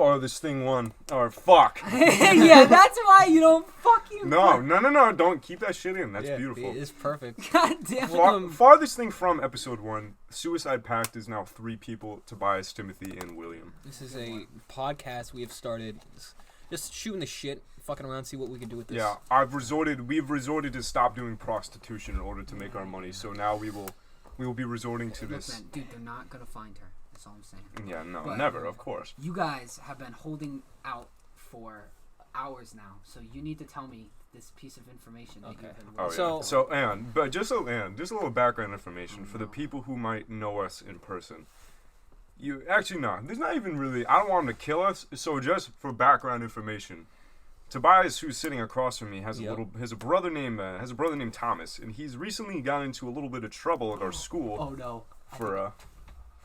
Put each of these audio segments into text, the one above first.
farthest thing won. Or fuck. Yeah, that's why you don't fucking. No. Don't keep that shit in. That's beautiful. It's perfect. God damn it. Farthest thing from episode 1. Suicide Pact is now 3 people: Tobias, Timothy, and William. This is a podcast we have started. Just shooting the shit, fucking around, see what we can do with this. Yeah, we've resorted to stop doing prostitution in order to make our money. So now we will be resorting to this. Man, dude, they're not gonna find her. That's all I'm saying. Yeah, no, but never, of course. You guys have been holding out for hours now, so you need to tell me this piece of information that you've been waiting for. Just a little background information for the people who might know us in person. There's not even really. I don't want him to kill us. So just for background information, Tobias, who's sitting across from me, has a brother named Thomas, and he's recently gotten into a little bit of trouble at our school. Oh no! For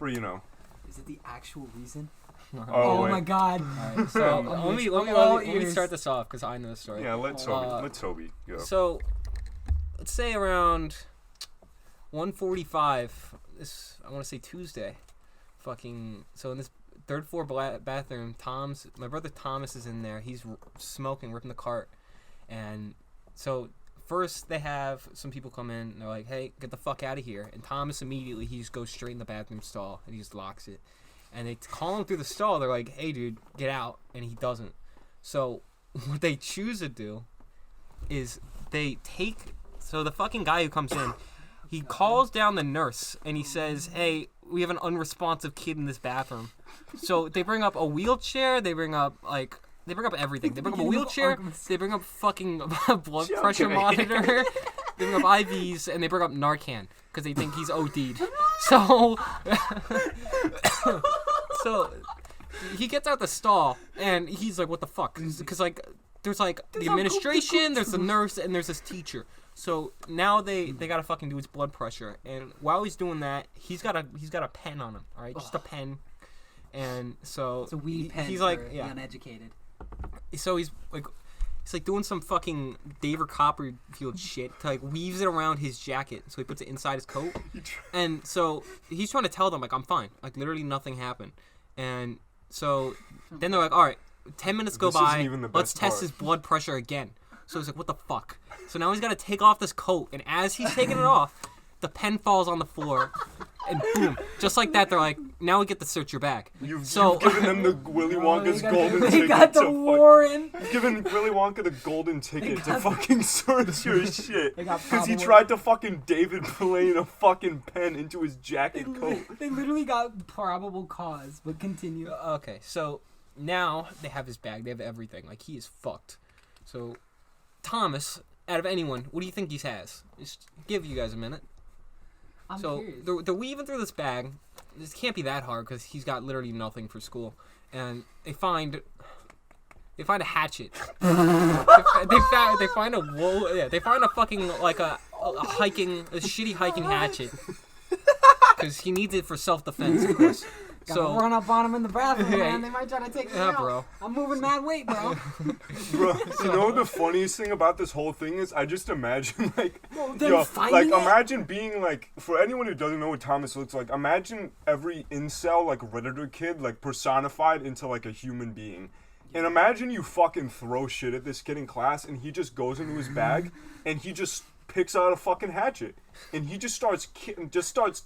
you know. Is it the actual reason? Oh my God! All right, so let me start this off because I know the story. Yeah, let Toby go. So let's say around 1:45. I want to say Tuesday. So in this third floor bathroom, my brother Thomas is in there. He's smoking, ripping the cart, and so first they have some people come in. And they're like, "Hey, get the fuck out of here!" And Thomas immediately he just goes straight in the bathroom stall and he just locks it. And they call him through the stall. They're like, "Hey, dude, get out!" And he doesn't. So what they choose to do is they take. So the fucking guy who comes in, he calls down the nurse and he says, "Hey, we have an unresponsive kid in this bathroom." So they bring up a wheelchair. They bring up everything. They bring up a wheelchair. They bring up fucking blood pressure monitor. They bring up IVs and they bring up Narcan because they think he's OD'd. So he gets out the stall and he's like, "What the fuck?" Because there's the administration, there's the nurse, and there's this teacher. So now they gotta fucking do his blood pressure, and while he's doing that, he's got a pen on him, all right, just a pen, and so it's a weed pen. He's for the uneducated. So he's doing some fucking David Copperfield shit to weaves it around his jacket, so he puts it inside his coat, and so he's trying to tell them I'm fine, literally nothing happened, and so then they're like, all right, 10 minutes go by, let's test his blood pressure again. So he's like, what the fuck? So now he's got to take off this coat, and as he's taking it off, the pen falls on the floor, and boom. Just like that, they're like, now we get to search your bag. You've given them the Willy Wonka's golden ticket. They got the Warren. You've given Willy Wonka the golden ticket to fucking search your shit. Because he tried to fucking David Blaine a fucking pen into his jacket coat. They literally got probable cause, but continue. Okay, so now they have his bag. They have everything. He is fucked. So Thomas, out of anyone, what do you think he has? Just give you guys a minute. I'm curious. They're weaving through this bag. This can't be that hard because he's got literally nothing for school. And they find a hatchet. they find a fucking a shitty hiking hatchet. Because he needs it for self-defense, of course. Gotta run up on him in the bathroom, man. They might try to take me out. Bro. I'm moving mad weight, bro. Bro, you know what the funniest thing about this whole thing is? I just imagine, imagine being, for anyone who doesn't know what Thomas looks like, imagine every incel, Redditor kid, personified into, a human being. And imagine you fucking throw shit at this kid in class, and he just goes into his bag, and he just picks out a fucking hatchet, and he just starts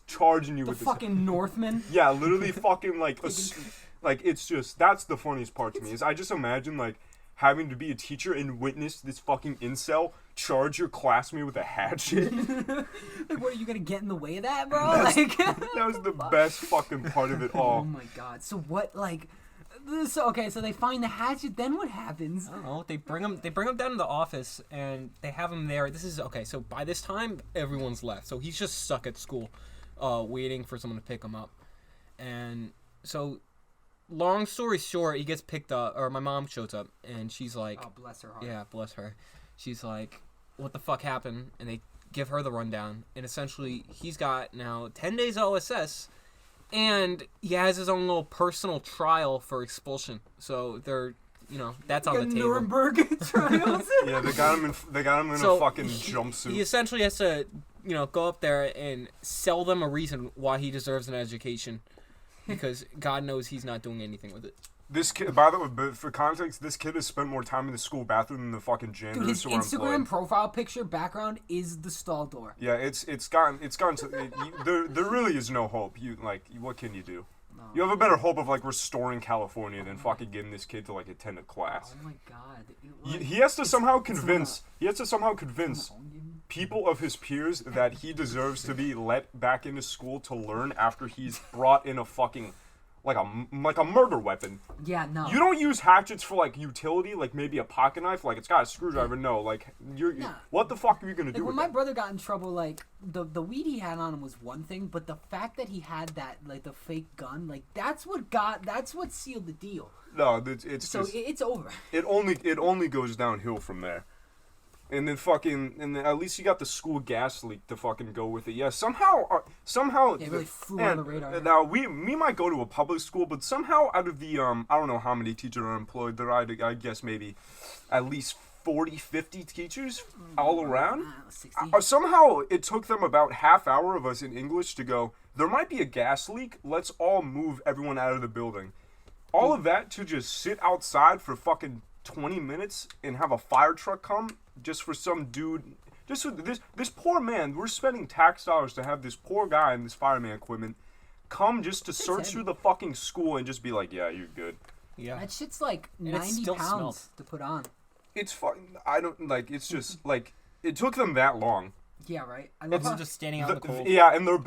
charging you with this. The fucking Northman. Yeah, literally fucking it's just that's the funniest part to me is I just imagine having to be a teacher and witness this fucking incel charge your classmate with a hatchet. What, are you gonna get in the way of that, bro? That was the best fucking part of it all. Oh my god! So what So they find the hatchet. Then what happens? I don't know. They bring him down to the office and they have him there. So by this time everyone's left. So he's just stuck at school, waiting for someone to pick him up. And so, long story short, he gets picked up, or my mom shows up, and she's like, "Oh, bless her heart." Yeah, bless her. She's like, "What the fuck happened?" And they give her the rundown. And essentially, he's got now 10 days OSS. And he has his own little personal trial for expulsion. So they're, that's on the table. Nuremberg trials. Yeah, they got him in a fucking jumpsuit. He essentially has to, go up there and sell them a reason why he deserves an education. because God knows he's not doing anything with it. This kid, by the way, but for context, this kid has spent more time in the school bathroom than the fucking janitor. Dude, his Instagram profile picture background is the stall door. Yeah, it's gotten to there really is no hope. What can you do? No. You have a better hope of like restoring California than fucking getting this kid to like attend a class. Oh my god. He has to somehow convince people of his peers that he deserves to be let back into school to learn after he's brought in a fucking like a murder weapon. Yeah, no. You don't use hatchets for like utility, like maybe a pocket knife, like it's got a screwdriver. No, like what the fuck are you gonna do? When my brother got in trouble, like the weed he had on him was one thing, but the fact that he had that like the fake gun, like that's what sealed the deal. No, it's over. It only goes downhill from there. And then at least you got the school gas leak to fucking go with it. Yeah, somehow. Yeah, it really flew on the radar. Now we might go to a public school, but somehow out of the I don't know how many teachers are employed there. I guess maybe at least 40, 50 teachers all around. 60. Somehow it took them about half hour of us in English to go, there might be a gas leak. Let's all move everyone out of the building. All of that to just sit outside for fucking 20 minutes and have a fire truck come just for some dude, just for this poor man. We're spending tax dollars to have this poor guy in this fireman equipment come just to search through the fucking school and just be like, yeah, you're good. Yeah. That shit's like 90 pounds to put on. It's fucking, I don't, like, it's just, like, it took them that long. Yeah, right. I love just standing out in the cold. Yeah, and they're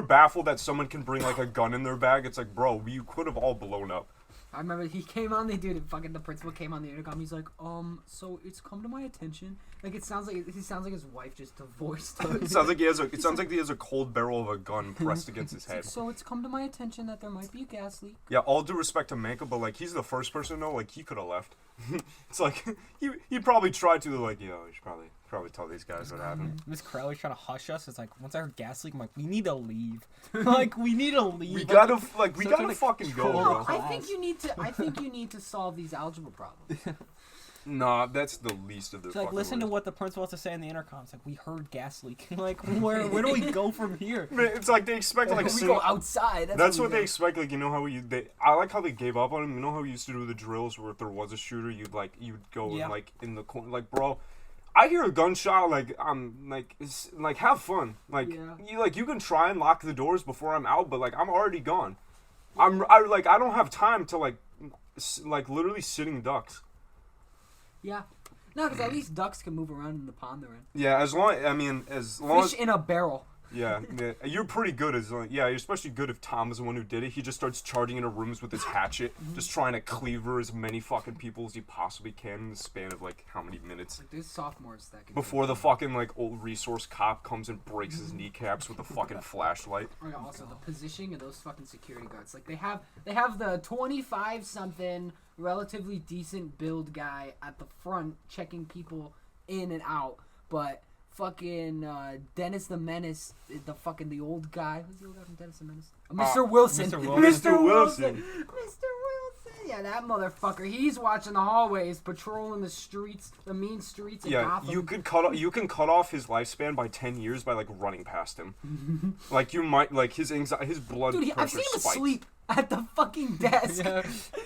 baffled that someone can bring, like, a gun in their bag. It's like, bro, you could have all blown up. I remember he came on the principal came on the intercom. He's like, so it's come to my attention. Like he sounds like his wife just divorced him. It sounds like he has a cold barrel of a gun pressed against his head. So it's come to my attention that there might be a gas leak. Yeah, all due respect to Manka, but like he's the first person to know. Like he could have left. It's like he probably tried to like, yo, you should probably tell these guys what happened. Miss Crowley's trying to hush us. It's like once I heard gas leak, I'm like, we need to leave. Like we need to leave. We gotta fucking go. No, I think you need to solve these algebra problems. Nah, that's the least of their. It's like listen worries. to what the principal has to say in the intercom. It's like we heard gas leak. Like where do we go from here? It's like they expect like we go outside. That's what they expect. Like you know how I like how they gave up on him. You know how we used to do the drills where if there was a shooter, you'd go and, like in the corner. Like bro, I hear a gunshot. Like it's like have fun. Like you can try and lock the doors before I'm out, but like I'm already gone. I don't have time to like literally sitting ducks. Yeah. No, because at least ducks can move around in the pond they're in. Yeah, as long Fish in a barrel. Yeah, you're pretty good you're especially good if Tom is the one who did it. He just starts charging into rooms with his hatchet, just trying to cleaver as many fucking people as he possibly can in the span of like how many minutes. Like, there's sophomores that can before the fucking like old resource cop comes and breaks his kneecaps with a fucking flashlight. Oh, yeah, also the positioning of those fucking security guards. Like they have the 25 something relatively decent build guy at the front checking people in and out, but fucking Dennis the Menace, the old guy. Who's the old guy from Dennis the Menace? Mr. Wilson. Mr. Wilson. Yeah, that motherfucker. He's watching the hallways, patrolling the streets, the mean streets of Gotham. You can cut off his lifespan by 10 years by like running past him. Like you might like his blood Dude, pressure I've seen him spikes. asleep at the fucking desk.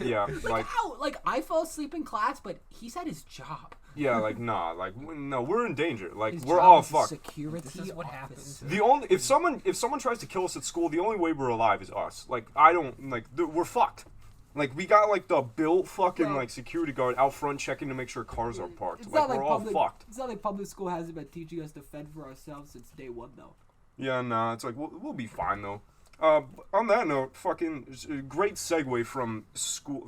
Yeah, like how? Like I fell asleep in class, but he's at his job. Yeah, like nah, like no, we're in danger. Like his we're job all is fucked. Security. This is what happens. If someone tries to kill us at school, the only way we're alive is us. Like we're fucked. Like we got like the built fucking like security guard out front checking to make sure cars are parked. Like we're all fucked. It's not like public school hasn't been teaching us to fend for ourselves since day one, though. Yeah, nah, it's like we'll be fine though. On that note, fucking great segue from school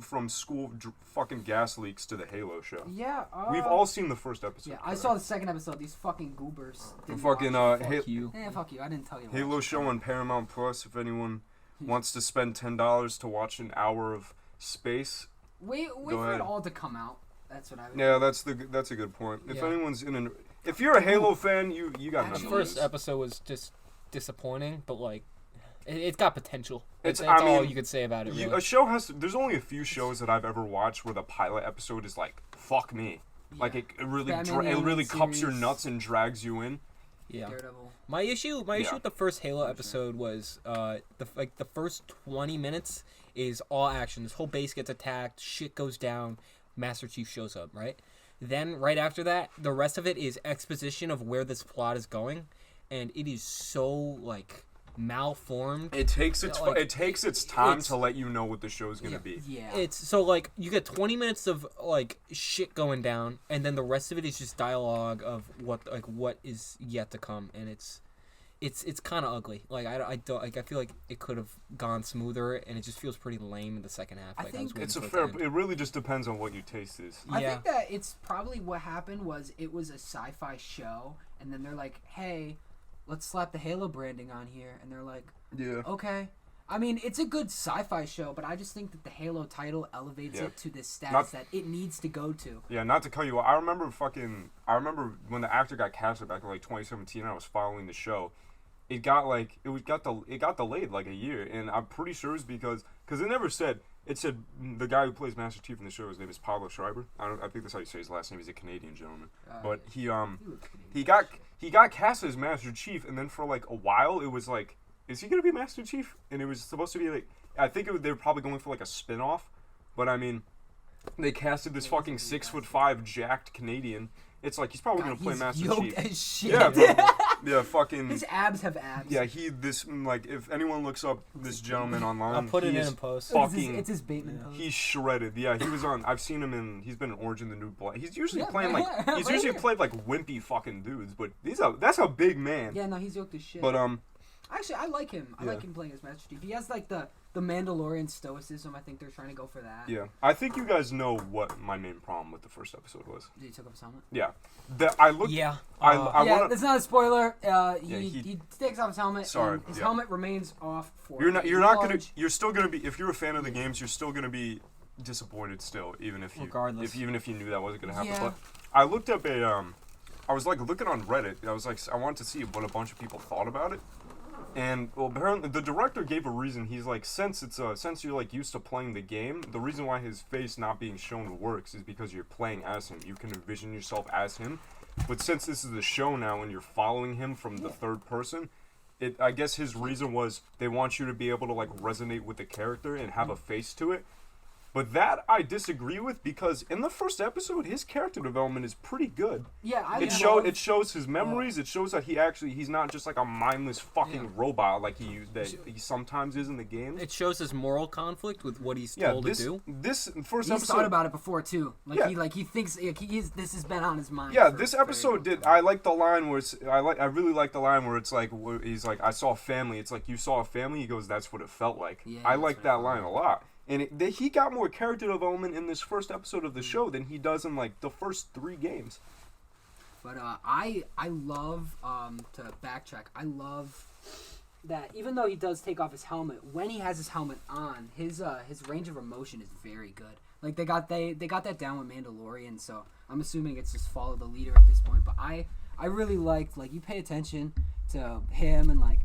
fucking gas leaks to the Halo show. Yeah, we've all seen the first episode. Yeah, I saw the second episode. These fucking goobers. Fucking fuck you. Yeah, fuck you. I didn't tell you. Halo show on Paramount Plus. If anyone wants to spend $10 to watch an hour of space, wait for it all to come out. That's what I would. Yeah, that's a good point. If anyone's if you're a Halo fan, you got nothing. The first episode was just disappointing, but like. It's got potential. That's I mean, all you could say about it. Really. A show has. There's only a few shows that I've ever watched where the pilot episode is like, "Fuck me," like it really cups your nuts and drags you in. Yeah. Daredevil. My issue with the first Halo episode was the first 20 minutes is all action. This whole base gets attacked, shit goes down, Master Chief shows up, right? Then right after that, the rest of it is exposition of where this plot is going, and it is so like malformed. It takes its time to let you know what the show's gonna be. Yeah. It's so like you get 20 minutes of like shit going down, and then the rest of it is just dialogue of what is yet to come, and it's kind of ugly. Like I don't like I feel like it could have gone smoother, and it just feels pretty lame in the second half. I think it's a fair. It really just depends on what your taste is. I think that it's probably what happened was it was a sci-fi show, and then they're like, hey, let's slap the Halo branding on here, and they're like, yeah, okay. I mean, it's a good sci-fi show, but I just think that the Halo title elevates it to this status that it needs to go to. Yeah, not to cut you off. I remember when the actor got casted back in like 2017. I was following the show. It got delayed like a year, and I'm pretty sure it's because it never said. It said the guy who plays Master Chief in the show, his name is Pablo Schreiber. I think that's how you say his last name. He's a Canadian gentleman, but he got cast as Master Chief, and then for like a while it was like, is he gonna be Master Chief? And it was supposed to be like, I think they were probably going for like a spin-off, but I mean, they casted this fucking 6'5" jacked Canadian. It's like he's probably gonna play Master Chief. As shit. Yeah, bro. Yeah, fucking. His abs have abs. Yeah, if anyone looks up this gentleman online, I'll put it in post. Fucking, it's his Bateman post. He's shredded. Yeah, he was on. I've seen him he's been in Orange and the New Black. He's usually playing played like wimpy fucking dudes, but that's a big man. Yeah, no, he's yoked as shit. But actually, I like him. I like him playing as Master Chief. He has like the Mandalorian stoicism. I think they're trying to go for that. Yeah, I think you guys know what my main problem with the first episode was. Did he take off his helmet? Yeah, I looked. Yeah, it's not a spoiler. He takes off his helmet. Sorry, and his helmet remains off for. You're still gonna be. If you're a fan of the games, you're still gonna be disappointed still, even if you knew that wasn't gonna happen. Yeah. But I looked up I was like looking on Reddit. I was like, I wanted to see what a bunch of people thought about it. And well, apparently the director gave a reason. He's like, since you're like used to playing the game, the reason why his face not being shown works is because you're playing as him. You can envision yourself as him. But since this is a show now and you're following him from the third person, I guess his reason was they want you to be able to like resonate with the character and have a face to it. But that I disagree with, because in the first episode, his character development is pretty good. Yeah, it shows his memories. It shows that he's not just like a mindless fucking robot like he sometimes is in the games. It shows his moral conflict with what he's told to do. This first he's episode, thought about it before too. He thinks this has been on his mind. Yeah, this episode did. I like the line where I really like the line where it's like he's like, I saw a family. It's like, you saw a family. He goes, that's what it felt like. Yeah, I like that line a lot. And he got more character development in this first episode of the show than he does in like the first 3 games. But I love to backtrack. I love that even though he does take off his helmet, when he has his helmet on, his range of emotion is very good. Like they got that down with Mandalorian, so I'm assuming it's just follow the leader at this point. But I really liked, like, you pay attention to him and like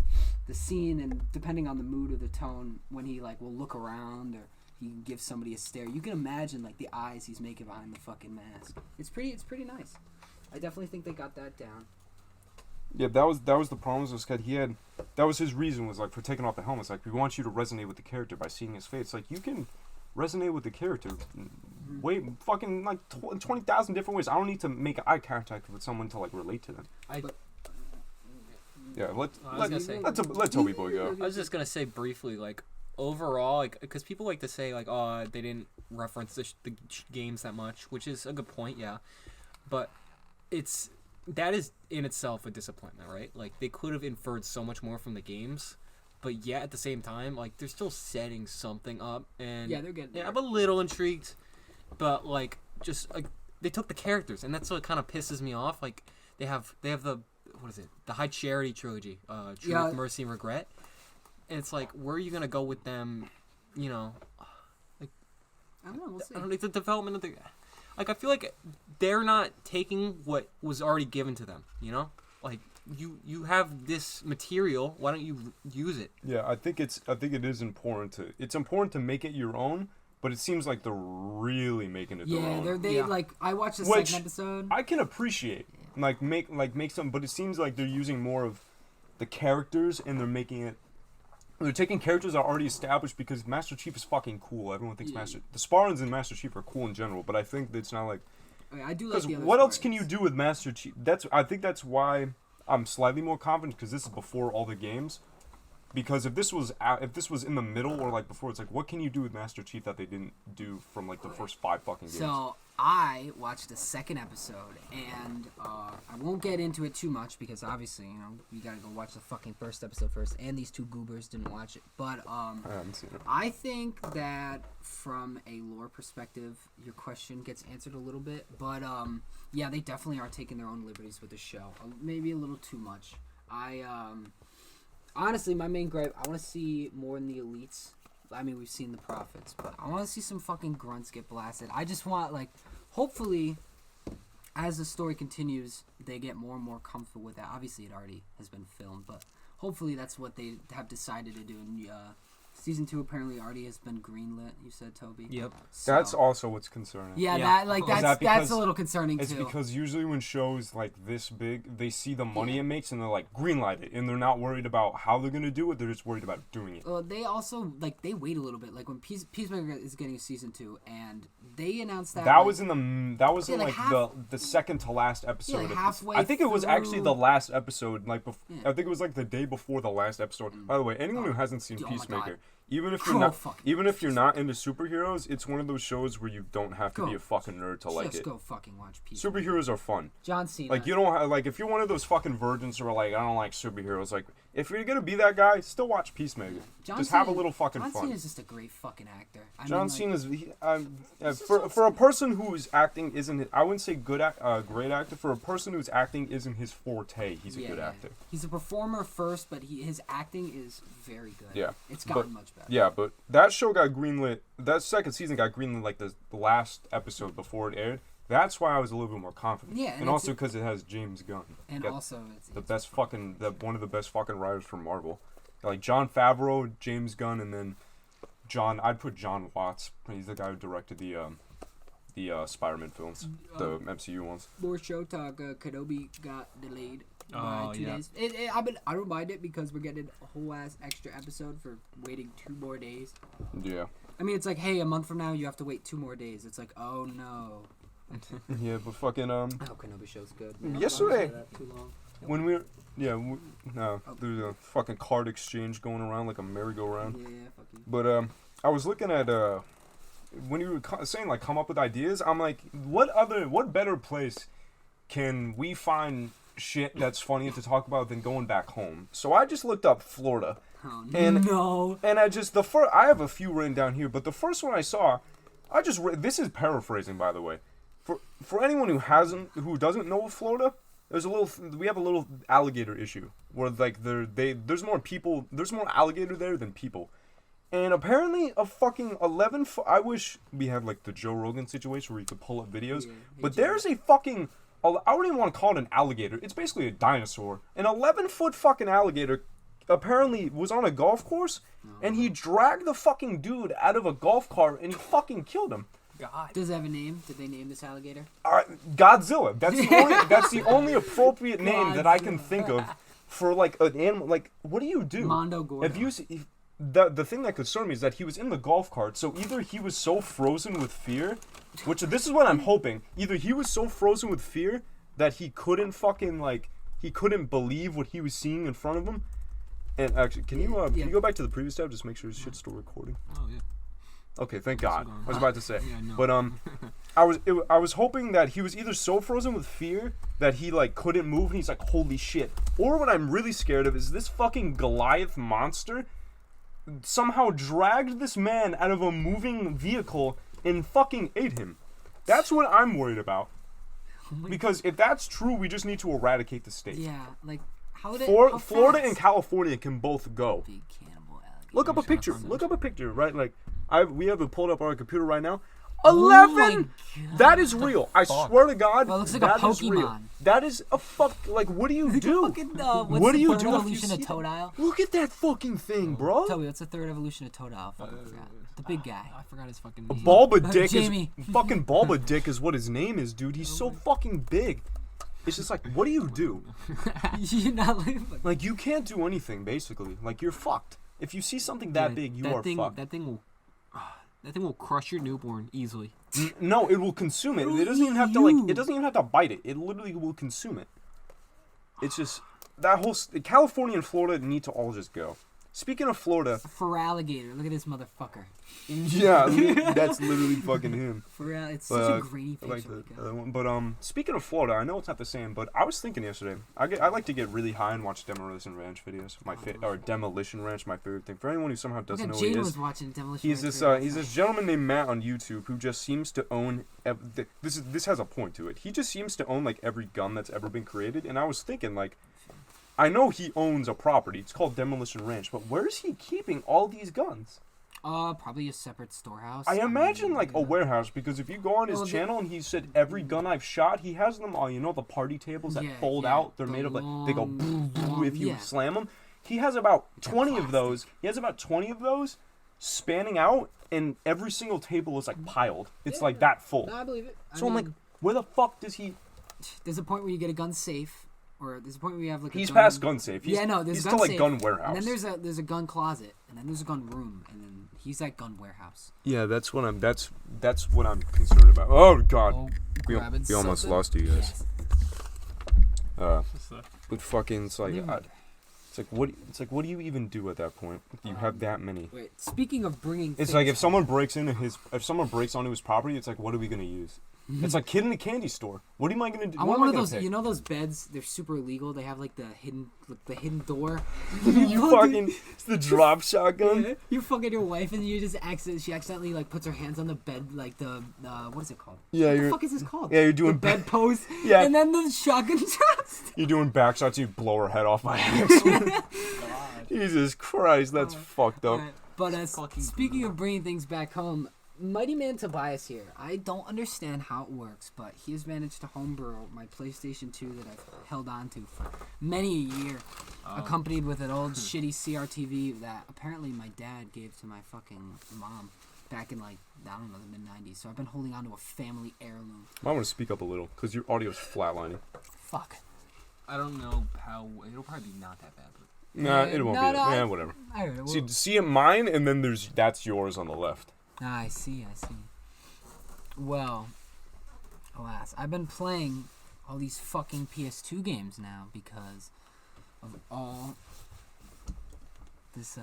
the scene, and depending on the mood or the tone, when he like will look around or he gives somebody a stare, you can imagine like the eyes he's making behind the fucking mask. It's pretty nice. I definitely think they got that down. Yeah, that was the problem. Was that that was his reason, was like for taking off the helmet. It's like, we want you to resonate with the character by seeing his face. Like, you can resonate with the character fucking like 20,000 different ways. I don't need to make eye contact with someone to like relate to them. Let Toby boy go. I was just gonna say briefly, like, overall, like, because people like to say like, oh, they didn't reference the games that much, which is a good point, yeah, but that is in itself a disappointment, right? Like, they could have inferred so much more from the games, but yet at the same time, like, they're still setting something up, and yeah, they're getting there. I'm a little intrigued, but like, just like, they took the characters, and that's what kind of pisses me off. Like, they have the, what is it? The High Charity trilogy, Truth, Mercy, and Regret. And it's like, where are you gonna go with them? You know, like, I don't know. We'll see. Like, the development of the, like, I feel like they're not taking what was already given to them. You know, like, you have this material. Why don't you use it? Yeah, I think it is important to make it your own. But it seems like they're really making it their own. Like, I watched the second episode. I can appreciate. make some, but it seems like they're using more of the characters and they're making it. They're taking characters that are already established because Master Chief is fucking cool. Everyone thinks the Spartans and Master Chief are cool in general, but I think it's not like. I do like the other what else can you do with Master Chief? I think that's why I'm slightly more confident because this is before all the games. Because if this was in the middle or like before, it's like what can you do with Master Chief that they didn't do from like the first 5 fucking games? So I watched the second episode, and I won't get into it too much because obviously you gotta go watch the fucking first episode first, and these two goobers didn't watch it. But I haven't seen it. I think that from a lore perspective, your question gets answered a little bit. But yeah, they definitely are taking their own liberties with the show, maybe a little too much. Honestly, my main gripe, I want to see more in the elites. I mean, we've seen the prophets, but I want to see some fucking grunts get blasted. I just want, like, hopefully, as the story continues, they get more and more comfortable with that. Obviously, it already has been filmed, but hopefully that's what they have decided to do. And season 2 apparently already has been greenlit, you said, Toby? Yep. So, That's also what's concerning. Yeah. That's a little concerning, too. It's because usually when shows like this big, they see the money it makes and they're like, greenlight it. And they're not worried about how they're going to do it. They're just worried about doing it. Well, they also, like, they wait a little bit. Like, when Peacemaker is getting season 2, and they announced that... That was in the second to last episode. Yeah, halfway I think it was through. actually the last episode. I think it was like the day before the last episode. By the way, anyone who hasn't seen Peacemaker... Even if you're not into superheroes, it's one of those shows where you don't have to be a fucking nerd to like it. Just go fucking watch Peacemaker. Superheroes are fun. John Cena. Like you don't like if you're one of those fucking virgins who are like I don't like superheroes. Like if you're gonna be that guy, still watch Peacemaker. Just have a little fucking fun. John Cena's just a great fucking actor. John Cena's for a person whose acting isn't I wouldn't say great actor. For a person whose acting isn't his forte, he's a good actor. He's a performer first, but his acting is very good. Yeah, it's gotten much better. Yeah, but that show got greenlit. That second season got greenlit like the last episode before it aired. That's why I was a little bit more confident. Yeah, and also because it has James Gunn. And also, it's one of the best fucking writers from Marvel. Like Jon Favreau, James Gunn, and then I'd put John Watts. He's the guy who directed the Spider-Man films, the MCU ones. More show talk. Kenobi got delayed by 2 days. I don't mind it because we're getting a whole ass extra episode for waiting 2 more days. Yeah. I mean, it's like, hey, a month from now you have to wait 2 more days. It's like, oh no. Yeah, but fucking I hope Kenobi show's good. Yesterday, when we were there's a fucking card exchange going around like a merry-go-round. Yeah, fuck you. But I was looking at when you were saying like come up with ideas, I'm like, what better place can we find shit that's funny to talk about than going back home? So I just looked up Florida. Oh, and I I have a few written down here, but the first one I saw, this is paraphrasing by the way. For anyone who doesn't know of Florida, we have a little alligator issue where like there's more alligator there than people. And apparently a fucking 11 foot, I wish we had like the Joe Rogan situation where you could pull up videos, but there's a fucking, I wouldn't even want to call it an alligator. It's basically a dinosaur. An 11-foot fucking alligator apparently was on a golf course and he dragged the fucking dude out of a golf cart and he fucking killed him. God. Does it have a name? Did they name this alligator? Godzilla. That's the only appropriate name that I can think of for like an animal. Like, what do you do? Mondo Gordo. The thing that concerned me is that he was in the golf cart, so either he was so frozen with fear, which this is what I'm hoping. Either he was so frozen with fear that he couldn't believe what he was seeing in front of him. And actually, can you go back to the previous tab just make sure this shit's still recording? Oh yeah. Okay, thank God. I was about to say, yeah, no. But I was hoping that he was either so frozen with fear that he like couldn't move and he's like, holy shit. Or what I'm really scared of is this fucking Goliath monster somehow dragged this man out of a moving vehicle and fucking ate him. That's what I'm worried about. Because if that's true, we just need to eradicate the state. Yeah, like Florida and California can both go. Big cannibal alligator. Look up a picture. Look up a picture, right? Like we have it pulled up on our computer right now. 11. That is real. I swear to God. Well, it looks like that a is real. Pokemon. That is a fuck. Like, what do you do? What do you do? Evolution of Totodile. Look at that fucking thing, bro. Toby, what's the third evolution of Totodile? Fucking forgot. The big guy. I forgot his fucking name. Bulba Dick Jamie. is fucking Bulba Dick is what his name is, dude. He's so fucking big. It's just like, what do you do? You're not living. Like, you can't do anything, basically. Like, you're fucked. If you see something that big, you are fucked. That thing will crush your newborn easily. No, it will consume it. It doesn't even have to, like, it doesn't even have to bite it. It literally will consume it. It's just, that whole, California and Florida need to all just go. Speaking of Florida. For alligator, look at this motherfucker. Yeah, that's literally fucking him. It's such a grainy I like picture. the other one. But speaking of Florida, I know it's not the same, but I was thinking yesterday. I like to get really high and watch Demolition Ranch videos. Or Demolition Ranch, my favorite thing. For anyone who somehow doesn't know what he is, was watching Demolition he's this gentleman named Matt on YouTube who just seems to own. This has a point to it. He just seems to own like every gun that's ever been created. And I was thinking like, I know he owns a property. It's called Demolition Ranch, but where is he keeping all these guns? Probably a separate storehouse. I imagine like a warehouse, because if you go on his channel and he said every gun I've shot, he has them all. You know the party tables that fold out? They're made of like, they go if you slam them. He has about 20 of those. He has about 20 of those spanning out, and every single table is like piled. It's like that full. No, I believe it. So I'm like, where the fuck does he? There's a point where you get a gun safe. Or there's a point where you have like he's past gun safe. He's he's still like gun warehouse. And then there's a gun closet, and then there's a gun room, and then he's at gun warehouse. Yeah, that's what I'm concerned about. Oh god, we almost lost you guys. Yes. But fucking, it's like what do you even do at that point? You have that many. Wait, speaking of bringing, it's like if someone breaks onto his property, it's like, what are we gonna use? It's like kid in a candy store. What am I gonna do? I want one of those. You know those beds? They're super illegal. They have like the hidden door. It's the drop shotgun. Yeah, you fucking your wife and you just she accidentally like puts her hands on the bed, like the what is it called? Yeah, what the fuck is this called? Yeah, you're doing the bed pose. Yeah, and then the shotgun drops. You're doing back shots. You blow her head off by accident. Jesus Christ, that's fucked up. Right. But speaking of bringing things back home. Mighty Man Tobias here. I don't understand how it works, but he has managed to homebrew my PlayStation 2 that I've held on to for many a year, accompanied with an old shitty CRTV that apparently my dad gave to my fucking mom back in like, I don't know, the mid-90s. So I've been holding on to a family heirloom. I want to speak up a little, because your audio's flatlining. Fuck. I don't know how, it'll probably be not that bad. But... Nah, it won't be. Yeah, whatever. I heard it. See it mine, and then that's yours on the left. I see. Well, alas, I've been playing all these fucking PS2 games now because of all this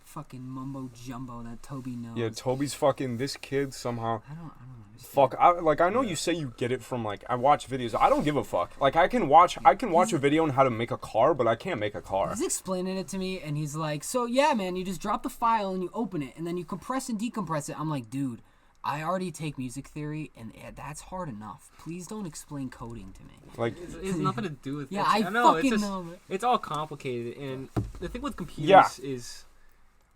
fucking mumbo jumbo that Toby knows. Yeah, Toby's fucking this kid somehow. I don't understand. Fuck, I know you say you get it from like I watch videos. I don't give a fuck. Like I can watch a video on how to make a car, but I can't make a car. He's explaining it to me, and he's like, "So yeah, man, you just drop the file and you open it, and then you compress and decompress it." I'm like, dude, I already take music theory, and that's hard enough. Please don't explain coding to me. Like it has nothing to do with. Yeah, I know. Fucking know. It's all complicated, and the thing with computers is.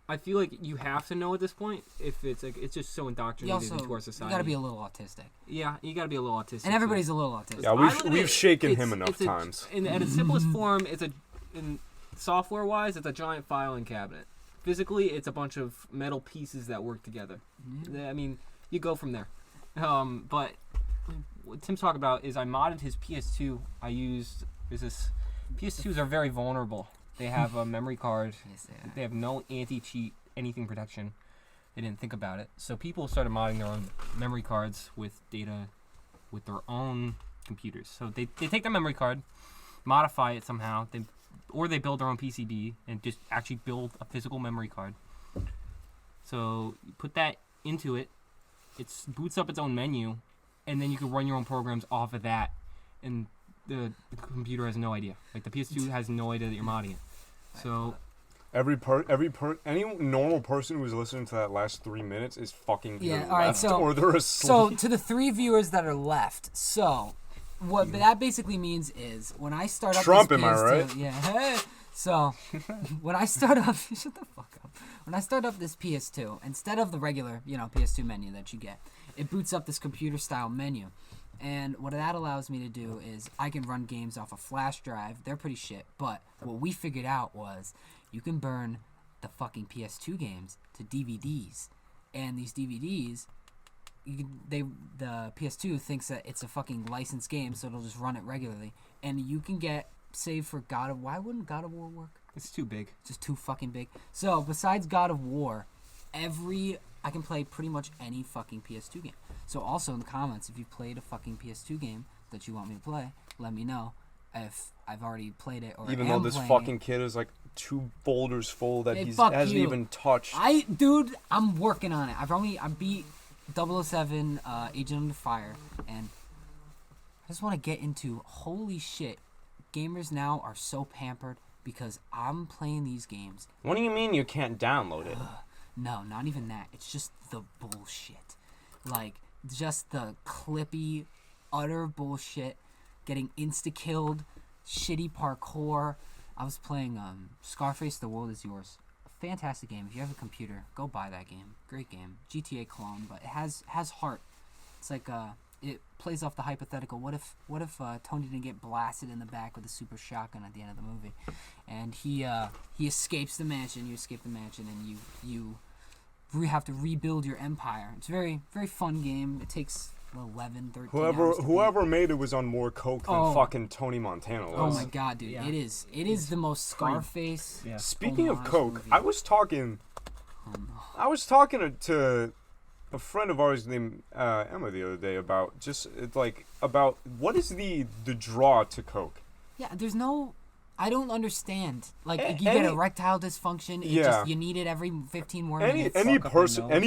I feel like you have to know at this point if it's like it's just so indoctrinated into our society. You gotta be a little autistic. Yeah, you gotta be a little autistic. And everybody's a little autistic. Yeah, we've shaken him enough times. In its simplest form, in software-wise, it's a giant filing cabinet. Physically, it's a bunch of metal pieces that work together. I mean, you go from there. But what Tim's talking about is I modded his PS2. PS2s are very vulnerable. They have a memory card. Yes, they have no anti-cheat, anything protection. They didn't think about it. So people started modding their own memory cards with data with their own computers. So they take their memory card, modify it somehow, or they build their own PCB and just actually build a physical memory card. So you put that into it, it boots up its own menu, and then you can run your own programs off of that. And the computer has no idea. Like the PS2 has no idea that you're modding it. So any normal person who's listening to that last 3 minutes is fucking all right, or they're asleep. So to the 3 viewers that are left, so what that basically means is when I start up Trump, this am I right? Yeah. So when I start up, shut the fuck up. When I start up this PS2, instead of the regular, PS2 menu that you get, it boots up this computer style menu. And what that allows me to do is I can run games off a flash drive. They're pretty shit. But what we figured out was you can burn the fucking PS2 games to DVDs. And these DVDs the PS2 thinks that it's a fucking licensed game, so it'll just run it regularly. And you can get saved for God of... Why wouldn't God of War work? It's too big. It's just too fucking big. So, besides God of War, I can play pretty much any fucking PS2 game. So, also in the comments, if you've played a fucking PS2 game that you want me to play, let me know if I've already played it or even though this fucking kid is like 2 folders full that he hasn't even touched. Dude, I'm working on it. I beat 007 Agent Under Fire, and I just want to get into, holy shit, gamers now are so pampered because I'm playing these games. What do you mean you can't download it? No, not even that. It's just the bullshit. Like, just the clippy, utter bullshit, getting insta-killed, shitty parkour. I was playing Scarface, The World Is Yours. Fantastic game. If you have a computer, go buy that game. Great game. GTA clone, but it has heart. It's like it plays off the hypothetical. What if Tony didn't get blasted in the back with a super shotgun at the end of the movie, and he escapes the mansion. You escape the mansion, and you have to rebuild your empire. It's a very, very fun game. It takes 11, 13 hours. Whoever made it was on more coke than fucking Tony Montana was. Oh my god, dude! Yeah. It is the most Scarface. Yeah. Speaking of coke, movie. I was talking to a friend of ours named Emma the other day about what is the draw to coke. Yeah, there's no. I don't understand. Like, you get erectile dysfunction. You need it every 15 more minutes. Any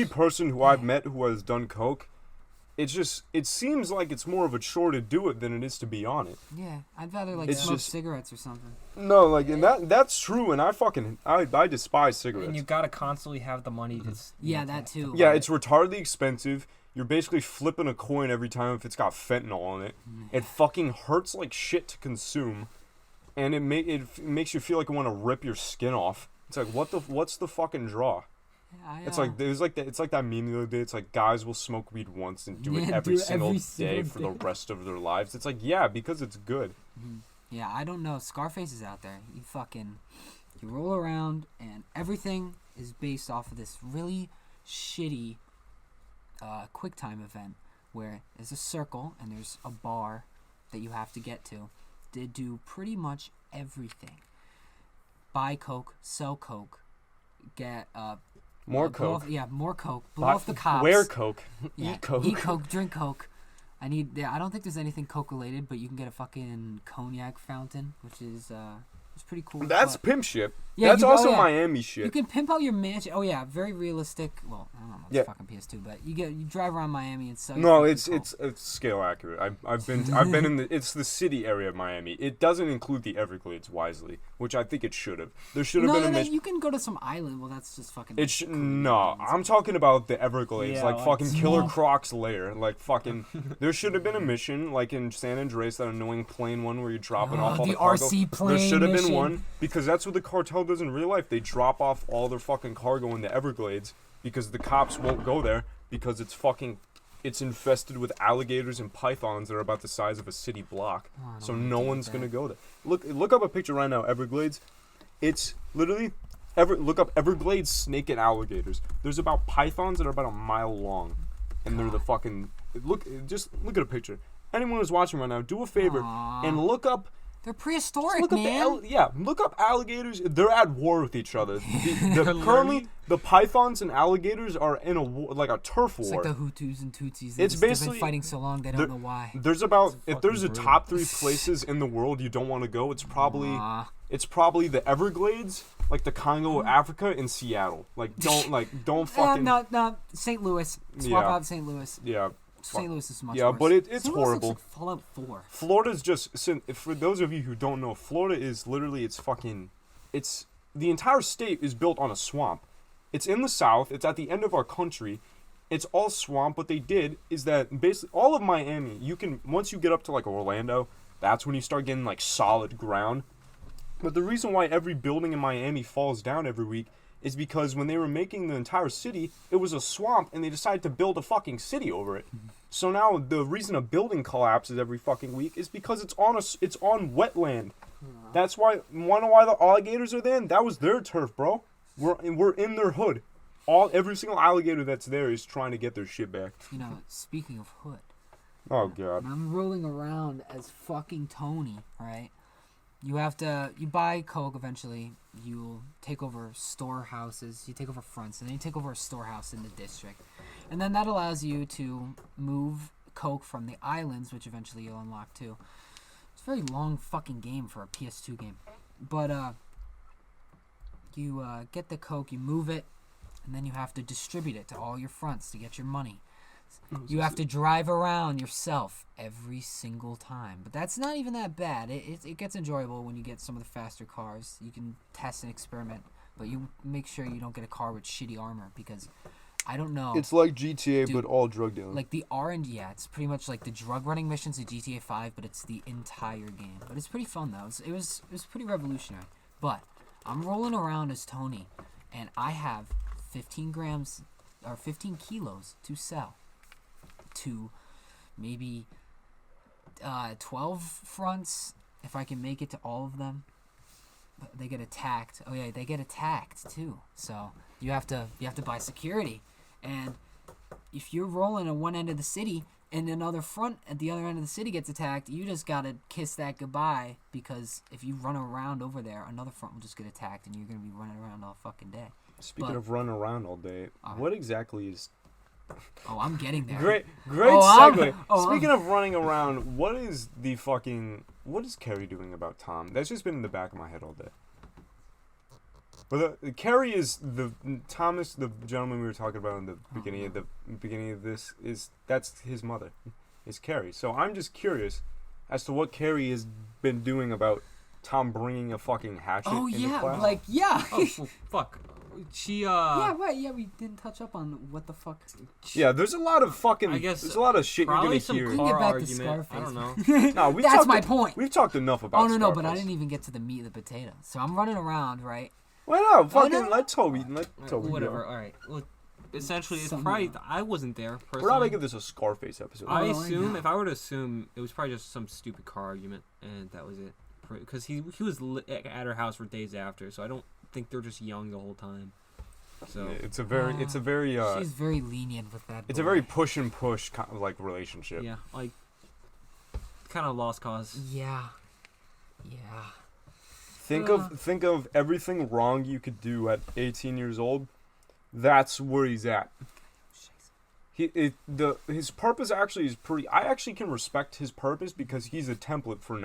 person who I've met who has done coke, it seems like it's more of a chore to do it than it is to be on it. Yeah, I'd rather smoke cigarettes or something. No, and that's true, and I despise cigarettes. And you gotta constantly have the money to. That too. Yeah, it's retardedly expensive. You're basically flipping a coin every time if it's got fentanyl on it. It fucking hurts like shit to consume, and it makes you feel like you want to rip your skin off. It's like what's the fucking draw? Yeah, it's like that meme the other day. It's like guys will smoke weed once and do it every single day for the rest of their lives. It's like, yeah, because it's good. Mm-hmm. Yeah, I don't know. Scarface is out there. You roll around and everything is based off of this really shitty QuickTime event where there's a circle and there's a bar that you have to get to. They do pretty much everything. Buy coke, sell coke, get more coke. More coke. Blow off the cops. Wear coke. Yeah, eat coke. Eat coke. Drink coke. I don't think there's anything coke related, but you can get a fucking cognac fountain, which is it's pretty cool. That's pimp shit. Yeah, that's also Miami shit. You can pimp out your mansion. Oh yeah, very realistic. Well, I don't know. It's fucking PS2, but you drive around Miami and sell. No, it's scale accurate. I've been in it's the city area of Miami. It doesn't include the Everglades wisely, which I think it should have. There should have been a mission. You can go to some island. Well, that's just fucking. I'm talking about the Everglades, like fucking Killer Croc's lair. Like fucking, there should have been a mission like in San Andreas, that annoying plane one where you're dropping off all the cargo. RC plane. There should have been one because that's what the cartel does in real life. They drop off all their fucking cargo in the Everglades because the cops won't go there because it's infested with alligators and pythons that are about the size of a city block. So no one's gonna go there. Look up a picture right now, Everglades. It's literally look up Everglades snake and alligators. There's about pythons that are about a mile long, and they're the fucking look at a picture. Anyone who's watching right now, do a favor and look up. They're prehistoric, man. Look up alligators. They're at war with each other. Currently, the pythons and alligators are in a war, like a turf war. It's like the Hutus and Tutsis. They've been fighting so long they don't know why. There's if there's a top 3 places in the world you don't want to go, it's probably the Everglades, like the Congo of Africa, and Seattle. Don't fucking. No, St. Louis. Swap out St. Louis. Yeah. St. Louis is much worse. But it's St. horrible. Louis looks like Fallout 4. Florida's just, for those of you who don't know, Florida is literally, the entire state is built on a swamp. It's in the south. It's at the end of our country. It's all swamp. What they did is that basically all of Miami, once you get up to like Orlando, that's when you start getting like solid ground. But the reason why every building in Miami falls down every week is because when they were making the entire city, it was a swamp, and they decided to build a fucking city over it. So now the reason a building collapses every fucking week is because it's on wetland. That's why. Wanna know why the alligators are there? That was their turf, bro. We're in their hood. every single alligator that's there is trying to get their shit back. You know, speaking of Hood. Oh god. And I'm rolling around as fucking Tony, right? You buy Coke eventually. You'll take over storehouses. You take over fronts, and then you take over a storehouse in the district. And then that allows you to move Coke from the islands, which eventually you'll unlock too. It's a very long fucking game for a PS2 game. But, you get the Coke, you move it, and then you have to distribute it to all your fronts to get your money. You have to drive around yourself every single time. But that's not even that bad. It gets enjoyable when you get some of the faster cars. You can test and experiment, but you make sure you don't get a car with shitty armor because I don't know. It's like GTA, Dude, but all drug dealing. Like the yeah, it's pretty much like the drug running missions of GTA 5, but it's the entire game. But it's pretty fun though. It was pretty revolutionary. But I'm rolling around as Tony, and I have 15 kilos to sell to maybe 12 fronts if I can make it to all of them. But they get attacked. Oh yeah, they get attacked too. So you have to buy security, and if you're rolling at one end of the city and another front at the other end of the city gets attacked, you just gotta kiss that goodbye, because if you run around over there, another front will just get attacked and you're gonna be running around all fucking day. Speaking of running around all day, what exactly is... Oh, I'm getting there. Great segue. Speaking of running around, what is Carrie doing about Tom? That's just been in the back of my head all day. But Carrie is Thomas, the gentleman we were talking about in the beginning of this, that's his mother, is Carrie. So I'm just curious as to what Carrie has been doing about Tom bringing a fucking hatchet into class. Oh, fuck. She Yeah, right. Yeah, we didn't touch up on what the fuck. Yeah, there's a lot of fucking. There's a lot of shit you're gonna hear. Probably some car argument. I don't know. No, that's my point. We've talked enough about. Oh no, Scarface. but I didn't even get to the meat of the potato. So I'm running around, right? Why not? Fucking let Toby. Whatever. Go. All right. Well, essentially, it's probably I wasn't there personally. We're not making this a Scarface episode. I assume, if I were to assume, it was probably just some stupid car argument, and that was it. Because he was at her house for days after, so I don't think they're just young the whole time. So it's a very she's very lenient with that. It's a very push and push kind of like relationship. Yeah, like kind of lost cause. Yeah. Think of everything wrong you could do at 18 years old. That's where he's at. His purpose actually is pretty. I actually can respect his purpose because he's a template for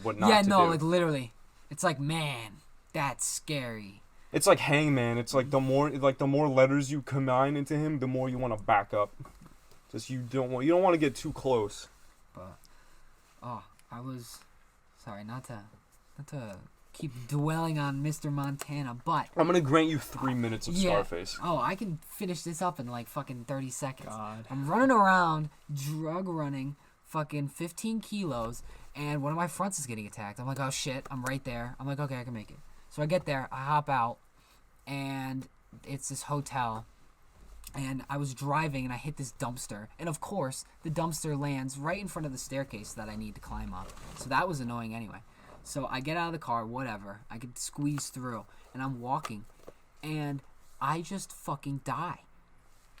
what not to do. Yeah, no, like literally, it's like, man, that's scary. It's like Hangman. It's like the more letters you combine into him, the more you want to back up. Just you don't want to get too close. But I was sorry not to keep dwelling on Mr. Montana, but I'm gonna grant you 3 minutes of Scarface. Oh, I can finish this up in like fucking 30 seconds. God. I'm running around, drug running, fucking 15 kilos, and one of my fronts is getting attacked. I'm like, oh shit, I'm right there. I'm like, okay, I can make it. So I get there, I hop out, and it's this hotel, and I was driving, and I hit this dumpster, and of course, the dumpster lands right in front of the staircase that I need to climb up. So that was annoying anyway. So I get out of the car, whatever, I could squeeze through, and I'm walking, and I just fucking die.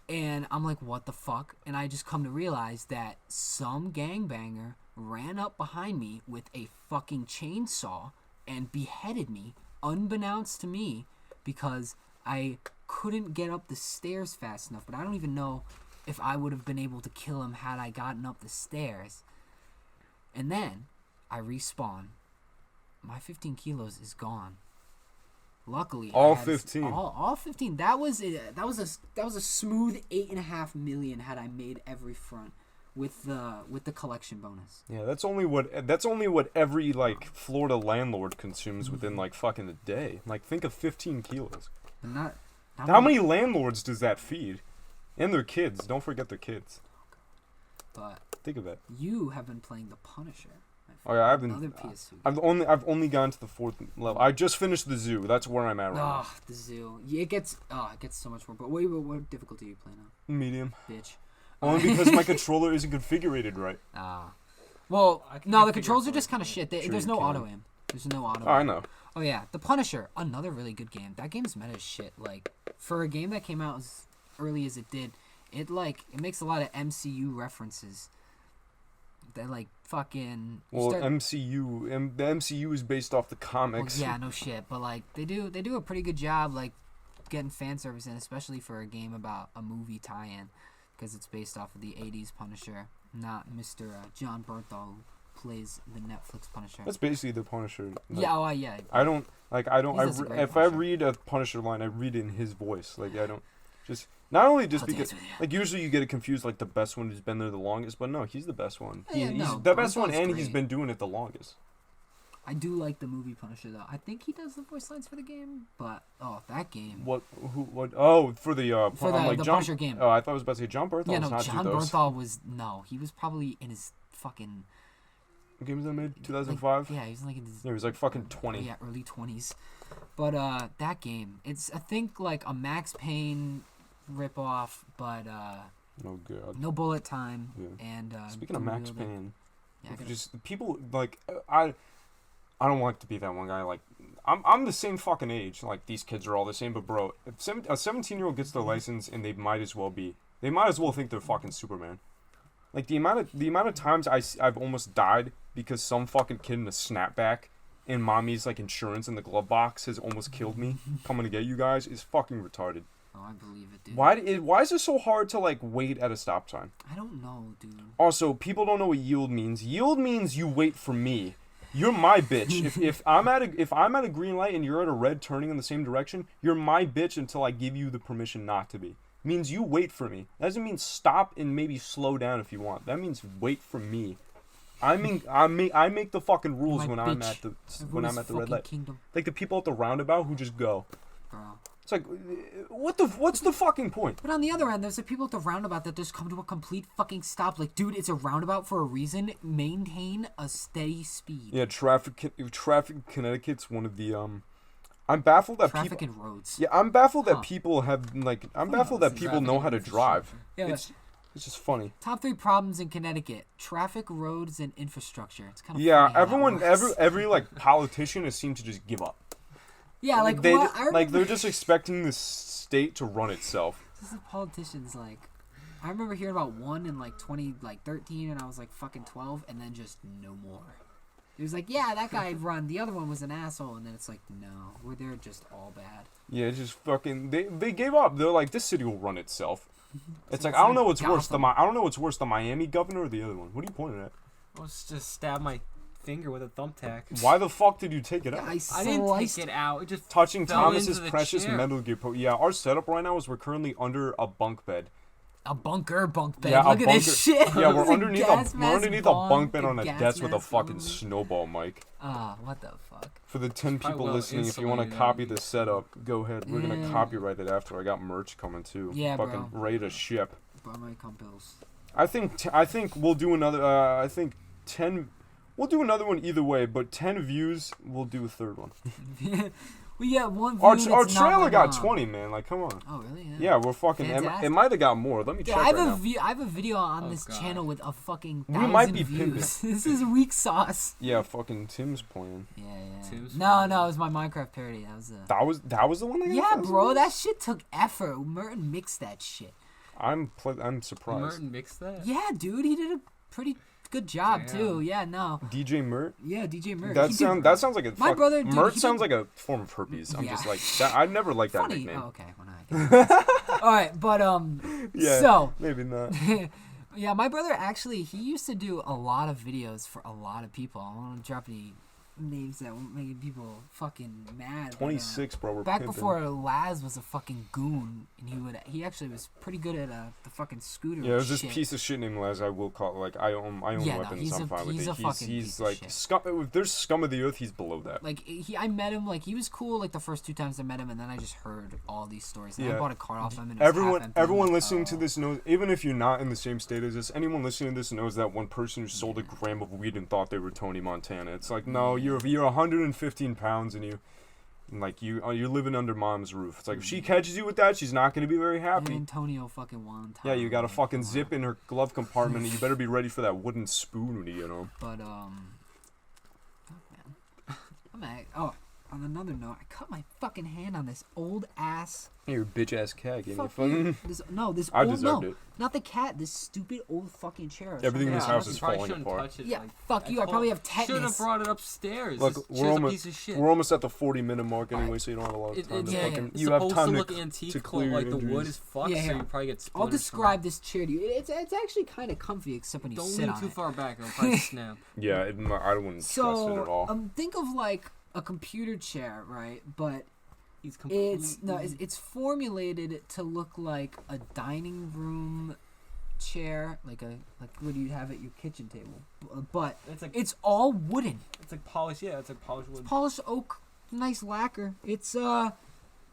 And I'm like, what the fuck? And I just come to realize that some gangbanger ran up behind me with a fucking chainsaw and beheaded me, unbeknownst to me, because I couldn't get up the stairs fast enough. But I don't even know if I would have been able to kill him had I gotten up the stairs. And then I respawn. My 15 kilos is gone. Luckily, all 15. All 15. That was a smooth 8.5 million had I made every front with the collection bonus. Yeah, that's only what every like Florida landlord consumes within like fucking a day. Like, think of 15 kilos. Not How many landlords does that feed? And their kids. Don't forget their kids. But think of that. You have been playing the Punisher. Oh yeah, Another PS2 I've only gone to the 4th level. I just finished the zoo. That's where I'm at right now. The zoo. Yeah, it gets so much more. But what difficulty are you playing on? Medium. Bitch. Only because my controller isn't configured right. Well, no, the controls are just kind of shit. There's no auto aim. There's no auto aim. I know. Oh yeah, The Punisher, another really good game. That game's meta as shit. Like, for a game that came out as early as it did, it makes a lot of MCU references. That like fucking. Well, the MCU is based off the comics. Well, yeah, no shit, but like they do a pretty good job like getting fan service in, especially for a game about a movie tie-in, because it's based off of the '80s Punisher, not Mr. John Bernthal, who plays the Netflix Punisher. That's basically the Punisher. Like, yeah, yeah. If I read a Punisher line, I read it in his voice. Like I don't just. Not only just because, like, usually you get it confused, like, the best one who's been there the longest, but no, he's the best one. He's the best one, and he's been doing it the longest. I do like the movie Punisher, though. I think he does the voice lines for the game, but, that game. What, for the Punisher game. Oh, I thought I was about to say John Bernthal. Yeah, no, John Bernthal he was probably in his fucking... What game was that made? 2005? Yeah, he was like in his... Yeah, he was like fucking 20. Yeah, early 20s. But, that game, it's, I think, like, a Max Payne... rip off, but oh god, no bullet time. Yeah. And speaking of Max Payne, yeah, just people like I don't want to be that one guy. Like I'm the same fucking age. Like these kids are all the same, but bro, if a 17-year-old gets their license and they might as well think they're fucking Superman. Like the amount of times I've almost died because some fucking kid in a snapback and mommy's like insurance in the glove box has almost killed me coming to get you guys is fucking retarded. Oh, I believe it, dude. Why is it so hard to like wait at a stop sign? I don't know, dude. Also, people don't know what yield means. Yield means you wait for me. You're my bitch. if I'm at a green light and you're at a red turning in the same direction, you're my bitch until I give you the permission not to be. Means you wait for me. That doesn't mean stop and maybe slow down if you want. That means wait for me. I make the fucking rules when I'm at the red light. Kingdom. Like the people at the roundabout who just go. Bro. It's like, what's the fucking point? But on the other end, there's the people at the roundabout that just come to a complete fucking stop. Like, dude, it's a roundabout for a reason. Maintain a steady speed. Yeah, traffic in Connecticut's one of the I'm baffled that traffic and roads. Yeah, I'm baffled that people have like. I'm baffled that people know how to drive. Yeah, it's just funny. Top 3 problems in Connecticut: traffic, roads, and infrastructure. It's kind of funny every like politician has seemed to just give up. Yeah, like they're just expecting the state to run itself. This is politicians like. I remember hearing about one in like 2013, and I was like fucking 12, and then just no more. It was like, yeah, that guy run. The other one was an asshole, and then it's like, no, they're just all bad. Yeah, it's just fucking. They gave up. They're like, this city will run itself. It's like I don't know what's worse. I don't know what's worse, the Miami governor or the other one. What are you pointing at? I was just stab my finger with a thumbtack. Why the fuck did you take it out? I didn't take it out. It just touching fell Thomas's into precious chair. Metal Gear. Yeah, our setup right now is we're currently under a bunk bed. A bunk bed. Yeah, Look at this shit. Yeah, we're underneath a bunk bed on a desk with a fucking room. snowball mic. What the fuck? For the 10 people listening, if you want to copy the setup, go ahead. We're gonna copyright it after. I got merch coming too. Yeah, fucking bro. ready to ship. Buy my bills. I think we'll do another. 10. We'll do another one either way, but 10 views, we'll do a third one. We got one view. Our trailer got 20, man. Like, come on. Oh, really? Yeah, we're fucking. It might have got more. Let me check I have a video on this channel with a fucking 1,000 we might be views. This is weak sauce. Yeah, fucking Tim's playing. Yeah. Tim's no, it was my Minecraft parody. That was the one that got Yeah, bro, that shit took effort. Merton mixed that shit. I'm surprised. Merton mixed that? Yeah, dude, he did a pretty good job too. Yeah, no. DJ Mert? Yeah, DJ Mert. That sounds like a my brother. Dude, Mert sounds like a form of herpes. I'm just like that. I never liked that Funny. nickname. Oh, okay. All right, but yeah, so maybe not. Yeah, my brother actually he used to do a lot of videos for a lot of people. I don't want to drop any names that won't make people fucking mad. 26, bro. We're back pimping. before Laz was a fucking goon, and he actually was pretty good at the fucking scooter. Yeah, it was this piece of shit named Laz. I will call it, like I own weapons. I'm fine with it. He's like scum. If there's scum of the earth, he's below that. Like I met him. Like he was cool. Like the first 2 times I met him, and then I just heard all these stories. And I bought a car off him. And everyone listening to this knows. Even if you're not in the same state as this, anyone listening to this knows that one person who sold a gram of weed and thought they were Tony Montana. It's like no, you're 115 pounds and you're living under mom's roof. It's like if she catches you with that, she's not going to be very happy. And Antonio fucking won. Yeah, you got a fucking zip in her glove compartment, and you better be ready for that wooden spoon when you get home. But oh man, on another note, I cut my fucking hand on this old ass. Your bitch ass cat gave me Fucking, fucking. this I old deserved it. not the cat. This stupid old fucking chair. Everything in this house you is probably falling shouldn't apart. touch it, Yeah, like, fuck you. I probably have tetanus. Should have brought it upstairs. Look, This we're chair's a almost piece of shit. we're almost at the 40-minute mark anyway, so you don't have a lot of time to yeah, fucking. It's You have supposed time to look to antique, to but clear like your the wood injuries. is fucked, Yeah, so here. you probably get. I'll splinters describe this chair to you. It's actually kind of comfy, except when you Don't sit lean on too it. far back; it'll probably snap. Yeah, I wouldn't trust it at all. Think of like a computer chair, right? But He's completely. it's formulated to look like a dining room chair, like what do you have at your kitchen table? But it's all wooden. It's like polished. Yeah, it's like polished wood. Polished oak, nice lacquer. It's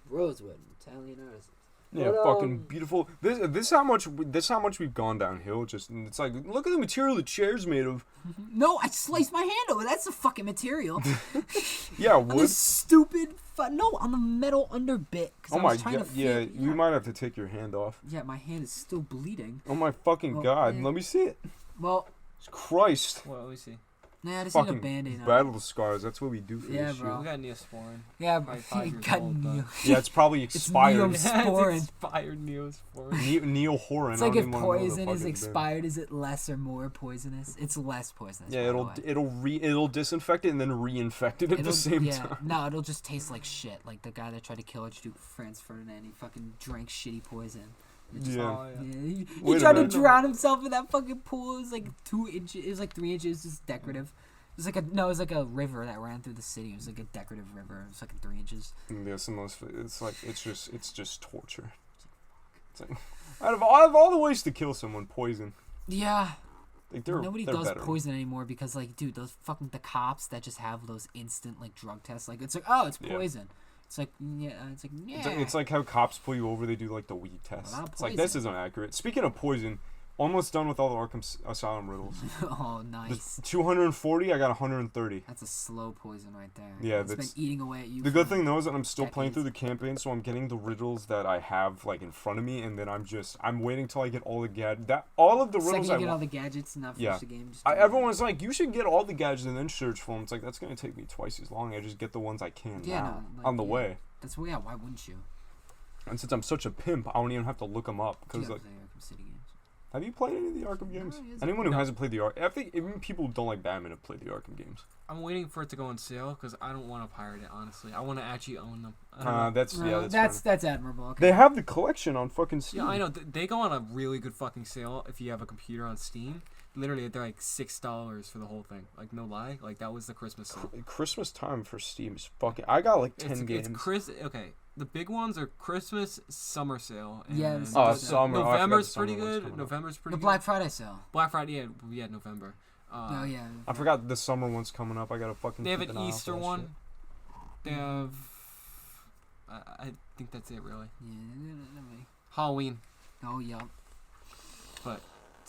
rosewood, Italian artists. Yeah, But, fucking beautiful. This how much we've gone downhill. Just it's like look at the material the chair's made of. No, I sliced my hand over. That's the fucking material. Yeah, On the wood. stupid, on the metal underbit. Oh my god. Yeah, you might have to take your hand off. Yeah, my hand is still bleeding. Oh my fucking Well, god. yeah. Let me see it. Well, Christ. Well, let me see. nah, I just need a Fucking band-aid on it. battle scars. That's what we do for Yeah, this bro. We got Neosporin. Yeah, Probably bro. 5 You years got old, Neo. shit. Yeah, it's probably expired. Neo- Yeah, it's Neosporin. expired Neosporin. Neo-horror. It's like if poison is expired, is it less or more poisonous? It's less poisonous. Yeah, by the way. it'll disinfect it and then reinfect it at the same time. No, it'll just taste like shit. Like the guy that tried to kill Archduke Franz Ferdinand, he fucking drank shitty poison. Yeah. Oh, yeah. Yeah, he Wait a tried to minute. drown himself in that fucking pool. It was like 2 inches. It was like 3 inches, just decorative. It was like a river that ran through the city. It was like a decorative river. It was like 3 inches. Yeah, it's just torture. It's like, out of all the ways to kill someone, poison. Yeah. Like Nobody they're does better. poison anymore because like, dude, those fucking the cops that just have those instant like drug tests. Like it's like, oh, it's Yeah. poison. It's like yeah. It's like how cops pull you over. They do like the weed test. A lot of It's like this poison. isn't accurate. Speaking of poison, almost done with all the Arkham Asylum riddles. Oh, nice. The 240. I got 130. That's a slow poison right there. Yeah, it's that's- been eating away at you. The for good thing though is that I'm still playing through decades. the campaign, so I'm getting the riddles that I have like in front of me, and then I'm waiting till I get all the all of the Second riddles you I get all want. the gadgets and not Yeah. finish the game. Just do it. Everyone's like, you should get all the gadgets and then search for them. It's like that's gonna take me twice as long. I just get the ones I can Yeah, now no, like, on the yeah. way. That's yeah. Why wouldn't you? And since I'm such a pimp, I don't even have to look them up You because gotta like, play Arkham City games. have you played any of the Arkham games? yes, Anyone who no. hasn't played the Arkham, I think even people who don't like Batman have played the Arkham games. I'm waiting for it to go on sale because I don't want to pirate it. Honestly, I want to actually own them. I don't know. That's That's fine. admirable. Okay. They have the collection on fucking Steam. Yeah, I know. They go on a really good fucking sale if you have a computer on Steam. Literally, they're like $6 for the whole thing. Like, no lie. Like, that was the Christmas sale. Christmas time for Steam is fucking. I got like 10 games. Okay, the big ones are Christmas, summer sale. And Yeah, the Oh, summer summer. Oh, I forgot November's the summer pretty one's good. coming up. November's pretty The good. Black Friday sale. Black Friday, yeah, November. Oh yeah. I forgot the summer one's coming up. I gotta fucking. They have keep an eye out for Easter that one. shit. They have. I think that's it, really. Yeah. Halloween. Oh yeah. But,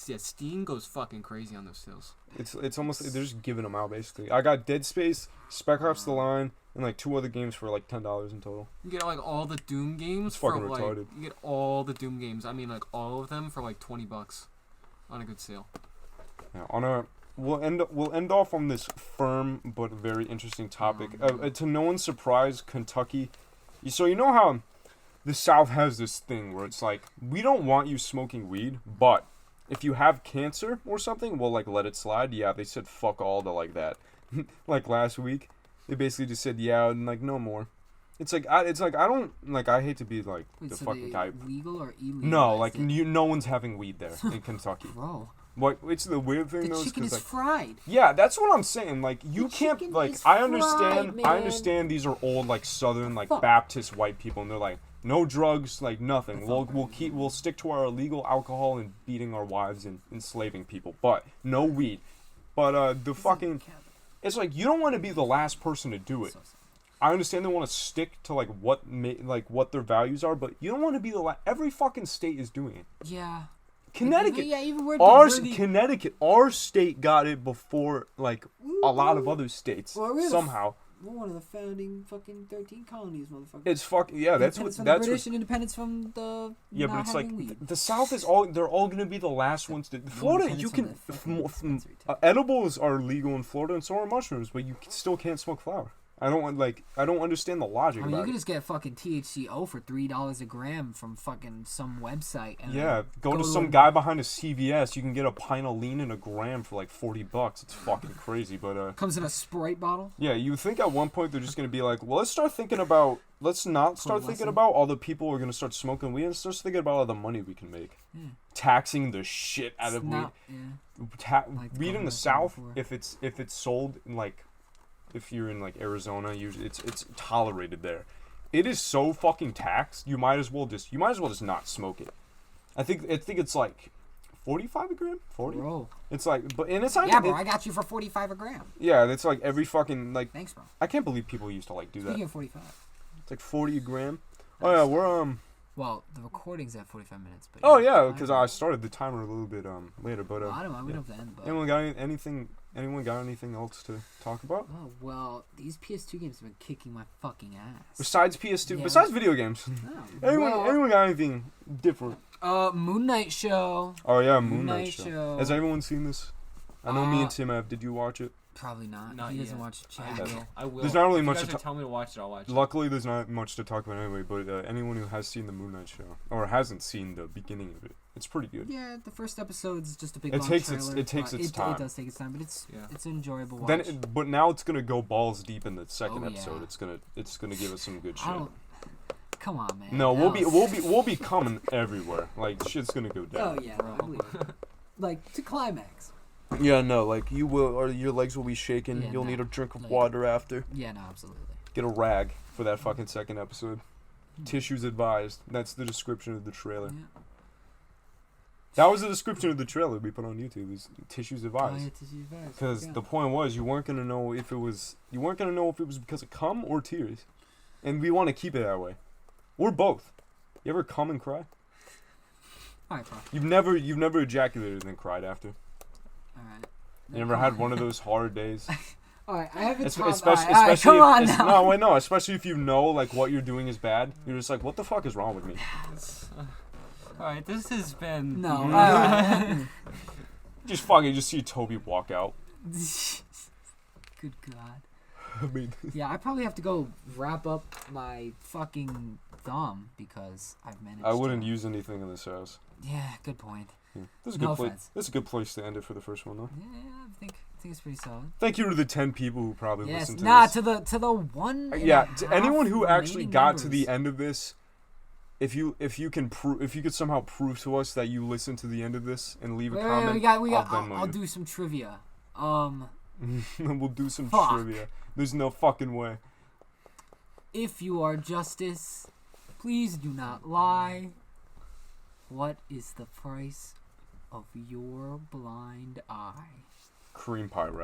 yeah, Steam goes fucking crazy on those sales. It's almost they're just giving them out basically. I got Dead Space, Spec Ops: The Line, and like 2 other games for like $10 in total. You get like all the Doom games It's for fucking like retarded. you get all the Doom games. I mean like all of them for like $20 on a good sale. Yeah, we'll end off on this firm but very interesting topic. To no one's surprise, Kentucky. So you know how the South has this thing where it's like we don't want you smoking weed, but if you have cancer or something, we'll like let it slide. Yeah, they said fuck all to like that. Like last week, they basically just said yeah and like no more. It's like I don't like I hate to be like Wait, the so fucking they guy. legal or illegal? No, like no one's having weed there in Kentucky. Bro, What? It's the weird thing the though, chicken because is like fried. yeah, that's what I'm saying. Like you The can't chicken like is I understand. fried, I man. understand these are old like Southern like Fuck. Baptist white people, and they're like no drugs, like nothing. Fuck. We'll stick to our illegal alcohol and beating our wives and enslaving people, but no weed. But the fucking it's like you don't want to be the last person to do it. So sad. I understand they want to stick to like what their values are, but you don't want to be the every fucking state is doing it. Yeah. Connecticut, Yeah, even where Connecticut, our state got it before like a lot of other states Well, we're the somehow. We're one of the founding fucking 13 colonies, motherfucker. It's fucking yeah. That's what Independence from that's the British what. and independence from the Yeah, not but it's like having weed. the South is all. They're all gonna be the last ones to. Florida, you can. Independence from the fucking dispensary tax. Edibles are legal in Florida, and so are mushrooms, but you still can't smoke flower. I don't understand the logic I mean, about you it. can just get fucking THCO for $3 a gram from fucking some website. And Yeah, go to some guy behind a CVS. You can get a pint of lean in a gram for like $40. It's fucking crazy, but comes in a Sprite bottle. yeah, you would think at one point they're just gonna be like, well, let's not start thinking about all the people who are gonna start smoking weed, and start thinking about all the money we can make. Yeah. Taxing the shit out of weed. Yeah. Like Weed in the government South, before. if it's sold in like, if you're in like Arizona, usually it's tolerated there. It is so fucking taxed. You might as well just not smoke it. I think it's like 45 a gram, 40. Bro. It's like, but and it's like Yeah, bro. I got you for 45 a gram. yeah, it's like every fucking like. Thanks, bro. I can't believe people used to like do Speaking that. of 45. It's like 40 a gram. Oh yeah, we're Well, the recording's at 45 minutes, but. Oh yeah, because I started the timer a little bit later, but I don't mind. We don't have to end, but. anyone got anything? Anyone got anything else to talk about Oh well, these PS2 games have been kicking my fucking ass. besides PS2? Yeah. Besides video games, Oh, anyone got anything different? Moon Knight show. Oh yeah, Moon Moon Knight Knight show. show. Has everyone seen this? I know me and Tim have. Did you watch it? Probably not. Not He doesn't yet. watch I Chad. will. I will. There's not really If much you to guys ta- tell me to watch it, I'll watch it. Luckily, there's not much to talk about anyway. But anyone who has seen the Moon Knight show or hasn't seen the beginning of it, it's pretty good. Yeah, the first episode's just a big. It long takes trailer, it takes but its time. It does take its time, but it's Yeah. it's an enjoyable watch. Then, but now it's gonna go balls deep in the second Oh, episode. yeah. It's gonna give us some good I shit. don't. Come on, man. No, That was- we'll be coming everywhere. Like shit's gonna go down. Oh yeah, no, I believe it. Like to climax. Yeah, no, like you will, or your legs will be shaking. Yeah, You'll no, need a drink of like- water after. Yeah, no, absolutely. Get a rag for that fucking second episode. Tissues advised. That's the description of the trailer. Yeah. That was the description of the trailer we put on YouTube. Is tissues Oh, advised. yeah, tissue advised. Because Yeah. the point was you weren't gonna know if it was because of cum or tears, and we want to keep it that way, or both. You ever cum and cry? All right, bro. You've never ejaculated and then cried after. All right. You never had one of those hard days. All right, I haven't. Especially come on if, now. no, wait, no. Especially if you know like what you're doing is bad. You're just like, what the fuck is wrong with me? All right, this has been. No. Just see Toby walk out. Good God. I mean, Yeah, I probably have to go wrap up my fucking thumb because I've managed. I wouldn't to... use anything in this house. Yeah, good point. Yeah. This is a No good place. offense. This is a good place to end it for the first one, though. Yeah, I think it's pretty solid. Thank you to the 10 people who probably Yes, listened to nah, this. to the one. and Yeah, a to half anyone who actually remaining got to the members. end of this, if you could somehow prove to us that you listened to the end of this and leave a Wait, comment, we got. I'll Venmo I'll you. do some trivia. We'll do some Fuck. trivia. There's no fucking way. If you are justice, please do not lie. What is the price of your blind eye? Cream pie wrap.